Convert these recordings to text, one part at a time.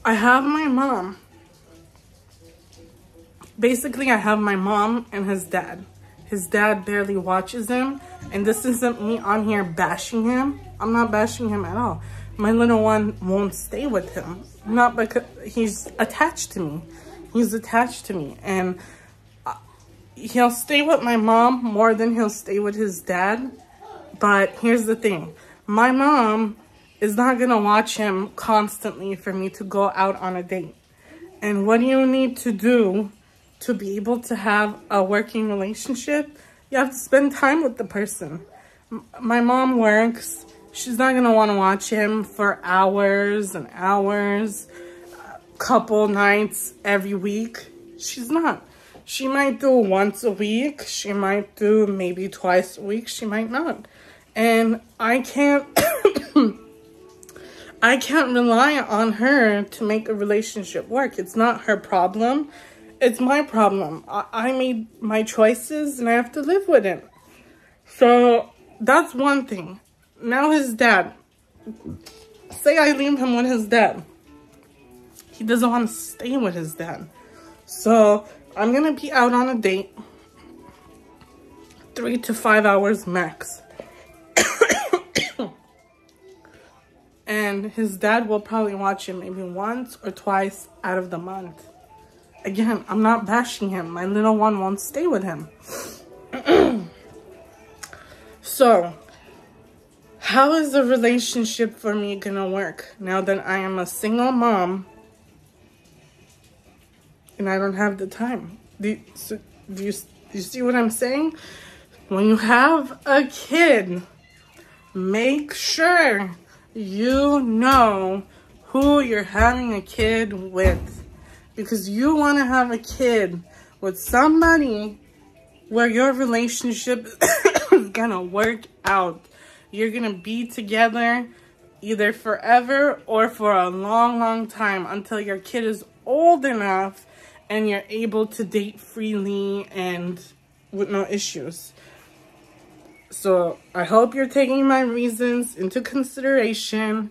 I have my mom. Basically, I have my mom and his dad. His dad barely watches him. And this isn't me on here bashing him. I'm not bashing him at all. My little one won't stay with him. Not because he's attached to me. He's attached to me. And he'll stay with my mom more than he'll stay with his dad. But here's the thing. My mom is not going to watch him constantly for me to go out on a date. And what do you need to do to be able to have a working relationship? You have to spend time with the person. My mom works. She's not going to want to watch him for hours and hours, couple nights every week. She's not. She might do once a week. She might do maybe twice a week. She might not. And I can't I can't rely on her to make a relationship work. It's not her problem. It's my problem. I made my choices and I have to live with it. So that's one thing. Now his dad. Say I leave him with his dad. He doesn't want to stay with his dad. So I'm going to be out on a date. 3 to 5 hours max. And his dad will probably watch him maybe once or twice out of the month. Again, I'm not bashing him. My little one won't stay with him. So, how is the relationship for me gonna work now that I am a single mom and I don't have the time? Do you see what I'm saying? When you have a kid, make sure you know who you're having a kid with. Because you want to have a kid with somebody where your relationship is going to work out. You're going to be together either forever or for a long, long time until your kid is old enough and you're able to date freely and with no issues. So I hope you're taking my reasons into consideration.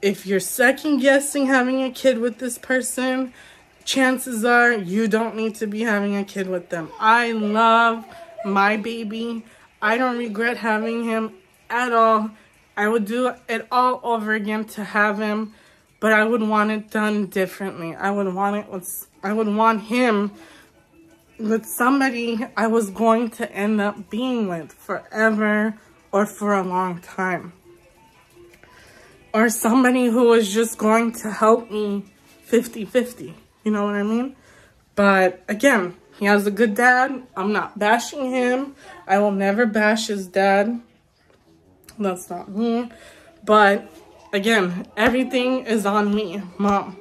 If you're second guessing having a kid with this person, chances are you don't need to be having a kid with them. I love my baby. I don't regret having him at all. I would do it all over again to have him, but I would want it done differently. I would want him with somebody I was going to end up being with forever or for a long time. Or somebody who was just going to help me 50-50. You know what I mean? But again, he has a good dad. I'm not bashing him. I will never bash his dad. That's not me. But again, everything is on me, Mom.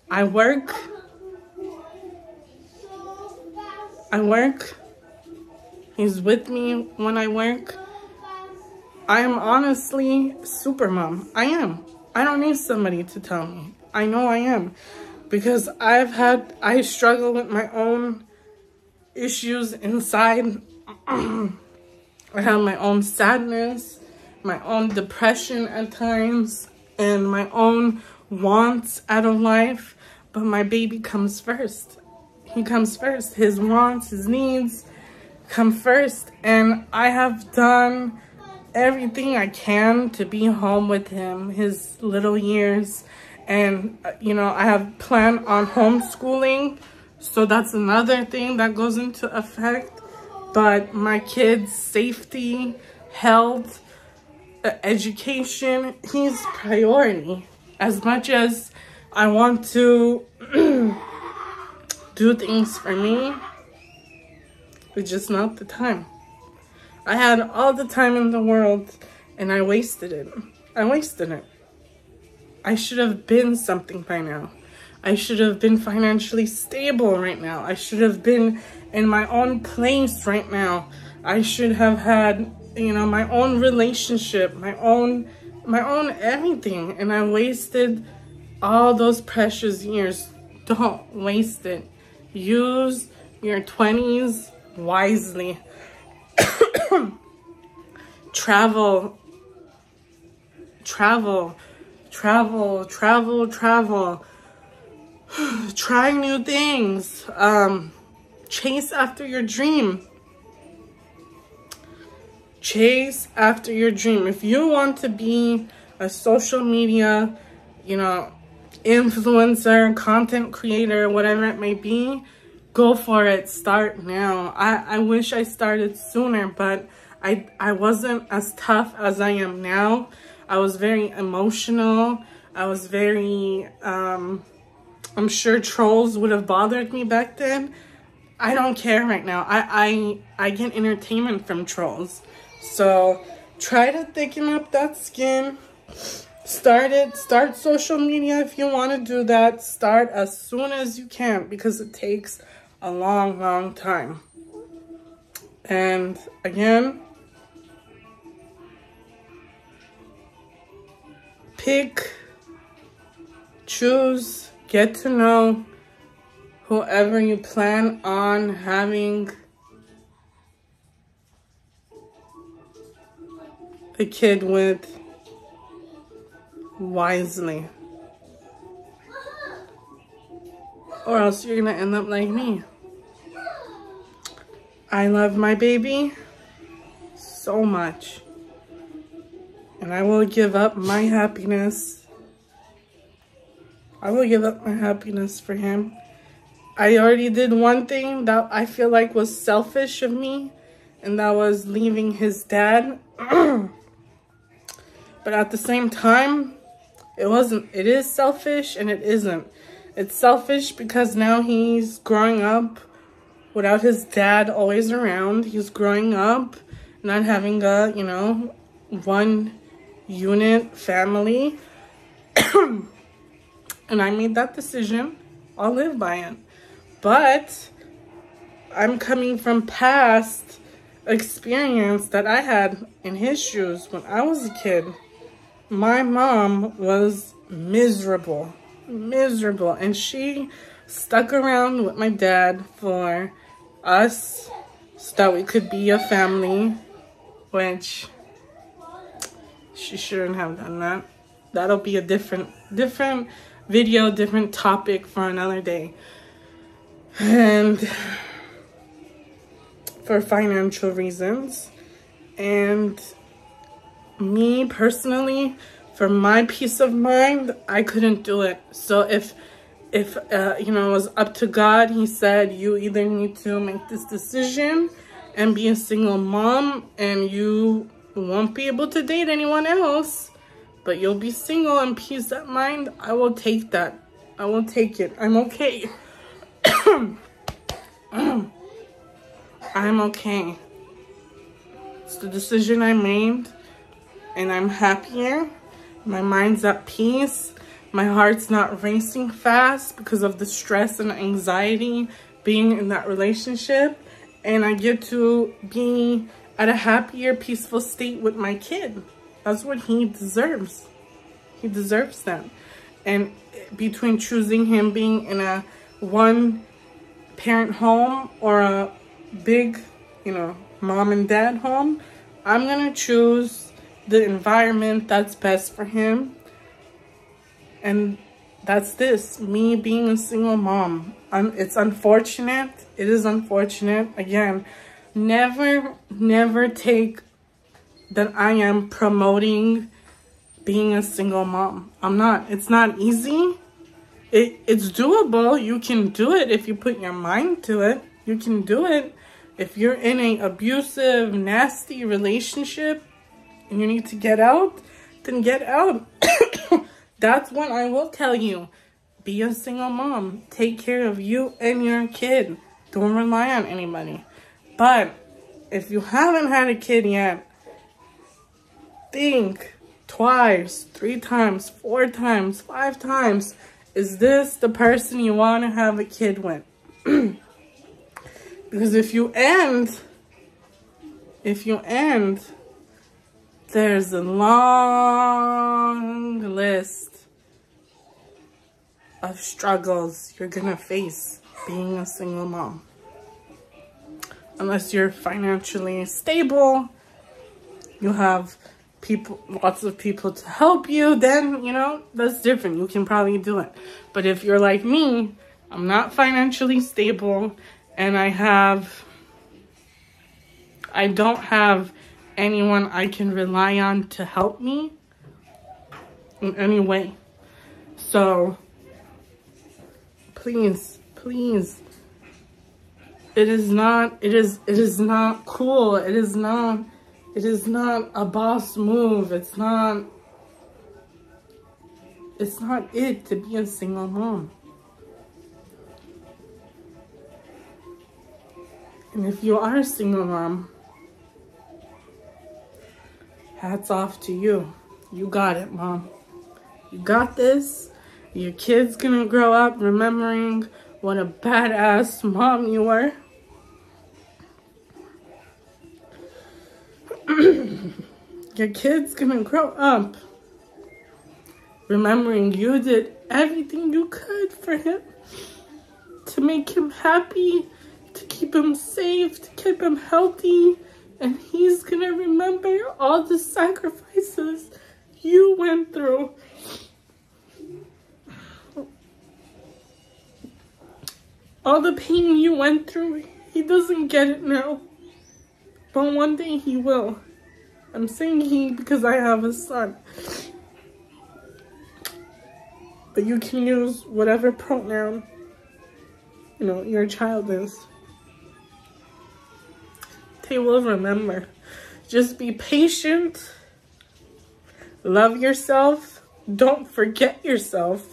I work. He's with me when I work. I am honestly super mom. I am. I don't need somebody to tell me. I know I am. Because I struggle with my own issues inside. I have my own sadness, my own depression at times, and my own wants out of life. But my baby comes first. He comes first. His wants, his needs come first. And I have done everything I can to be home with him his little years. And, you know, I have planned on homeschooling. So that's another thing that goes into effect. But my kids' safety, health, education, he's priority. As much as I want to do things for me, it's just not the time. I had all the time in the world and I wasted it. I should have been something by now. I should have been financially stable right now. I should have been in my own place right now. I should have had, you know, my own relationship, my own everything. And I wasted all those precious years. Don't waste it. Use your 20s wisely. Travel travel, travel, travel. Try new things. Chase after your dream. Chase after your dream. If you want to be a social media, you know, influencer, content creator, whatever it may be, go for it. Start now. I wish I started sooner, but I wasn't as tough as I am now. I was very emotional. I was very, I'm sure trolls would have bothered me back then. I don't care right now. I get entertainment from trolls. So try to thicken up that skin. Start social media if you want to do that. Start as soon as you can, because it takes a long, long time. And again, pick, choose, get to know whoever you plan on having a kid with wisely, or else you're gonna end up like me. I love my baby so much, and I will give up my happiness. I will give up my happiness for him. I already did one thing that I feel like was selfish of me, and that was leaving his dad. But at the same time, it is selfish and it isn't. It's selfish because now he's growing up without his dad always around. He's growing up not having a, you know, one unit family. And I made that decision. I'll live by it. But I'm coming from past experience that I had in his shoes when I was a kid. My mom was miserable, and she stuck around with my dad for us so that we could be a family, which she shouldn't have done that. That'll be a different video, different topic for another day. And for financial reasons, and me personally, for my peace of mind, I couldn't do it. So if you know, it was up to God, he said, you either need to make this decision and be a single mom, and you won't be able to date anyone else, but you'll be single and peace of mind. I will take that. I will take it. I'm okay. I'm okay. It's the decision I made, and I'm happier. My mind's at peace. My heart's not racing fast because of the stress and anxiety being in that relationship. And I get to be at a happier, peaceful state with my kid. That's what he deserves. He deserves that. And between choosing him being in a one-parent home or a big, you know, mom and dad home, I'm gonna choose the environment that's best for him. And that's this, me being a single mom. It's unfortunate. It is unfortunate. Again, never take that I am promoting being a single mom. I'm not. It's not easy. It's doable. You can do it if you put your mind to it. You can do it. If you're in an abusive, nasty relationship and you need to get out, then get out. That's when I will tell you, be a single mom. Take care of you and your kid. Don't rely on anybody. But if you haven't had a kid yet, think twice, 3 times, 4 times, 5 times. Is this the person you want to have a kid with? Because if you end, there's a long list of struggles you're gonna face being a single mom. Unless you're financially stable, you have lots of people to help you, then, you know, that's different. You can probably do it. But if you're like me, I'm not financially stable, and I don't have anyone I can rely on to help me in any way. So please, it is not cool. It is not a boss move. It's not it to be a single mom. And if you are a single mom, hats off to you. You got it, Mom. You got this. Your kid's gonna grow up remembering what a badass mom you were. Your kid's gonna grow up remembering you did everything you could for him to make him happy, to keep him safe, to keep him healthy. And he's gonna remember all the sacrifices you went through. All the pain you went through. He doesn't get it now, but one day he will. I'm saying he because I have a son. But you can use whatever pronoun, you know, your child is. They will remember. Just be patient. Love yourself. Don't forget yourself.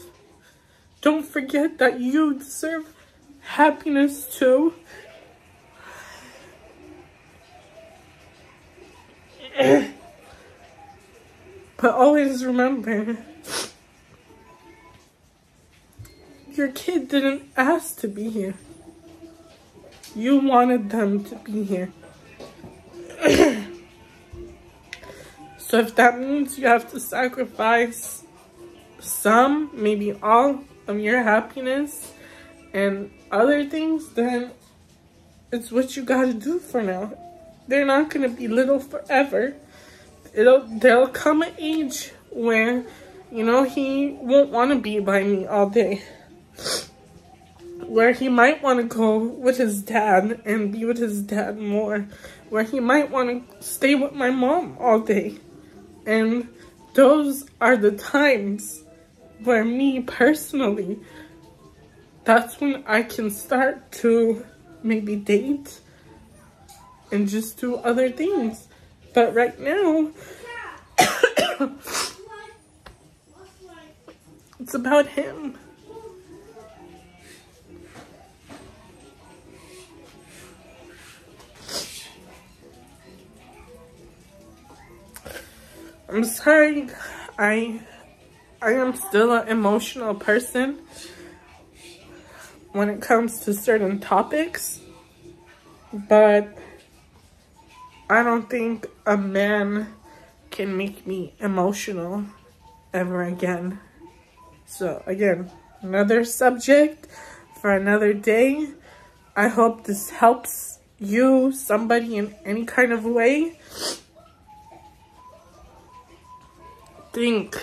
Don't forget that you deserve happiness too. But always remember, your kid didn't ask to be here. You wanted them to be here. So if that means you have to sacrifice some, maybe all of your happiness and other things, then it's what you gotta do for now. They're not gonna be little forever. There'll come an age where, you know, he won't want to be by me all day. Where he might want to go with his dad and be with his dad more. Where he might want to stay with my mom all day. And those are the times where me personally, that's when I can start to maybe date and just do other things. But right now, it's about him. I'm sorry, I am still an emotional person when it comes to certain topics, but I don't think a man can make me emotional ever again. So again, another subject for another day. I hope this helps you, somebody in any kind of way. Think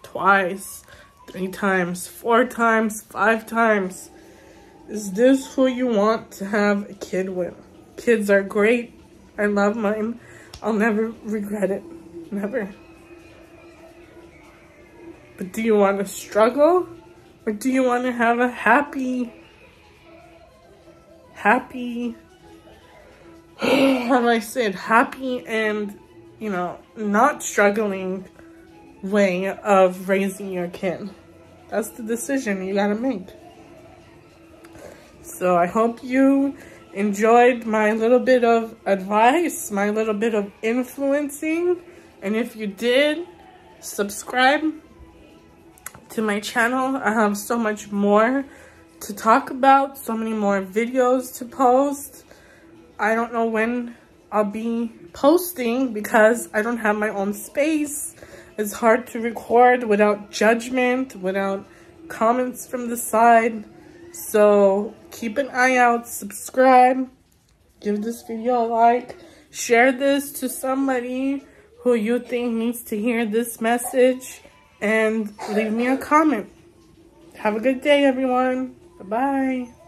twice, 3 times, 4 times, 5 times. Is this who you want to have a kid with? Kids are great. I love mine. I'll never regret it. Never. But do you want to struggle? Or do you want to have a happy, how do I say it? Happy and, you know, not struggling way of raising your kid? That's the decision you gotta make. So I hope you enjoyed my little bit of advice, my little bit of influencing. And if you did, subscribe to my channel. I have so much more to talk about, so many more videos to post. I don't know when I'll be posting because I don't have my own space. It's hard to record without judgment, without comments from the side. So keep an eye out, subscribe, give this video a like, share this to somebody who you think needs to hear this message and leave me a comment. Have a good day, everyone. Bye-bye.